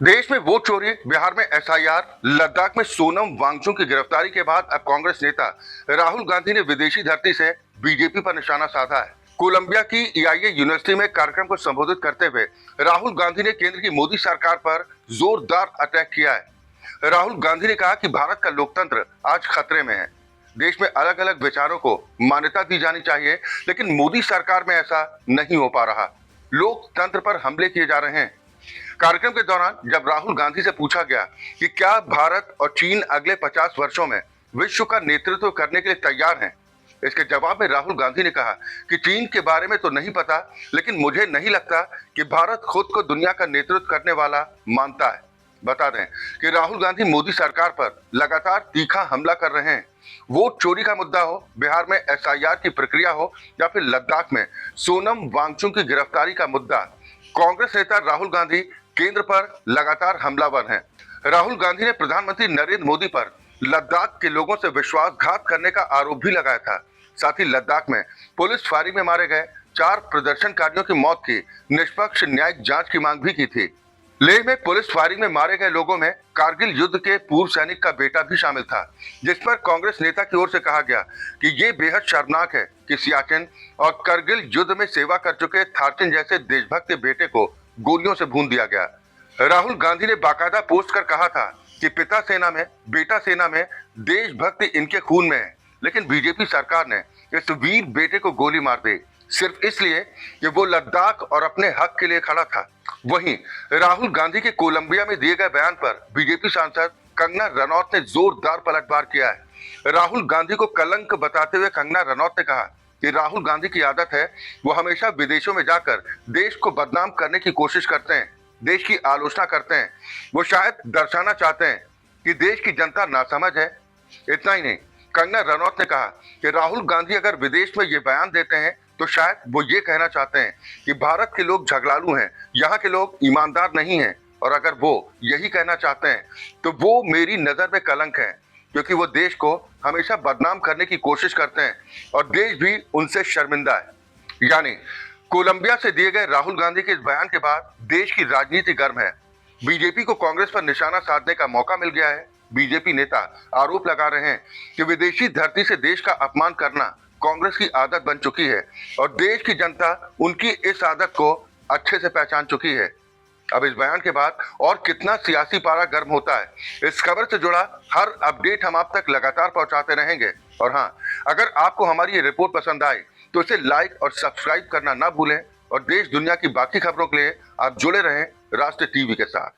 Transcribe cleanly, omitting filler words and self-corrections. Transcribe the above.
देश में वोट चोरी, बिहार में एसआईआर, लद्दाख में सोनम वांगचुक की गिरफ्तारी के बाद अब कांग्रेस नेता राहुल गांधी ने विदेशी धरती से बीजेपी पर निशाना साधा है। कोलंबिया की ईआईए यूनिवर्सिटी में कार्यक्रम को संबोधित करते हुए राहुल गांधी ने केंद्र की मोदी सरकार पर जोरदार अटैक किया है। राहुल गांधी ने कहा कि भारत का लोकतंत्र आज खतरे में है। देश में अलग अलग विचारों को मान्यता दी जानी चाहिए, लेकिन मोदी सरकार में ऐसा नहीं हो पा रहा। लोकतंत्र पर हमले किए जा रहे हैं। कार्यक्रम के दौरान जब राहुल गांधी से पूछा गया कि क्या भारत और चीन अगले 50 वर्षों में विश्व का नेतृत्व करने के लिए तैयार हैं, इसके जवाब में राहुल गांधी ने कहा कि चीन के बारे में तो नहीं पता, लेकिन मुझे नहीं लगता कि भारत खुद को दुनिया का नेतृत्व करने वाला मानता है। बता दें कि राहुल गांधी मोदी सरकार पर लगातार तीखा हमला कर रहे हैं। वोट चोरी का मुद्दा हो, बिहार में एसआईआर की प्रक्रिया हो, या फिर लद्दाख में सोनम वांगचुक की गिरफ्तारी का मुद्दा, कांग्रेस नेता राहुल गांधी केंद्र पर लगातार हमलावर हैं। राहुल गांधी ने प्रधानमंत्री नरेंद्र मोदी पर लद्दाख के लोगों से विश्वासघात करने का आरोप भी लगाया था। साथ ही लद्दाख में पुलिस फायरिंग में मारे गए 4 प्रदर्शनकारियों की मौत की निष्पक्ष न्यायिक जांच की मांग भी की थी। लेह में पुलिस फायरिंग में मारे गए लोगों में कारगिल युद्ध के पूर्व सैनिक का बेटा भी शामिल था, जिस पर कांग्रेस नेता की ओर से कहा गया कि ये बेहद शर्मनाक है कि सियाचिन और करगिल युद्ध में सेवा कर चुके थारचिन जैसे देशभक्त बेटे को गोलियों से भून दिया गया। राहुल गांधी ने बाकायदा पोस्ट कर कहा था कि पिता सेना में, बेटा सेना में, देशभक्ति इनके खून में है, लेकिन बीजेपी सरकार ने इस वीर बेटे को गोली मार दी सिर्फ इसलिए कि वो लद्दाख और अपने हक के लिए खड़ा था। वहीं राहुल गांधी के कोलंबिया में दिए गए बयान पर बीजेपी सांसद कंगना रनौत ने जोरदार पलटवार किया है। राहुल गांधी को कलंक बताते हुए कंगना रनौत ने कहा कि राहुल गांधी की आदत है, वो हमेशा विदेशों में जाकर देश को बदनाम करने की कोशिश करते हैं, देश की आलोचना करते हैं। वो शायद दर्शाना चाहते हैं कि देश की जनता नासमझ है। इतना ही नहीं, कंगना रनौत ने कहा कि राहुल गांधी अगर विदेश में ये बयान देते हैं तो शायद वो ये कहना चाहते हैं कि भारत के लोग झगड़ालू हैं, यहाँ के लोग ईमानदार नहीं हैं, और अगर वो यही कहना चाहते हैं तो वो मेरी नजर में कलंक है, क्योंकि वो देश को हमेशा बदनाम करने की कोशिश करते हैं और देश भी उनसे शर्मिंदा है। यानी कोलंबिया से दिए गए राहुल गांधी के इस बयान के बाद देश की राजनीति गर्म है। बीजेपी को कांग्रेस पर निशाना साधने का मौका मिल गया है। बीजेपी नेता आरोप लगा रहे हैं कि विदेशी धरती से देश का अपमान करना कांग्रेस की आदत बन चुकी है और देश की जनता उनकी इस आदत को अच्छे से पहचान चुकी है। अब इस बयान के बाद और कितना सियासी पारा गर्म होता है, इस खबर से जुड़ा हर अपडेट हम आप तक लगातार पहुंचाते रहेंगे। और हाँ, अगर आपको हमारी ये रिपोर्ट पसंद आई तो इसे लाइक और सब्सक्राइब करना ना भूलें, और देश दुनिया की बाकी खबरों के लिए आप जुड़े रहें राष्ट्र टीवी के साथ।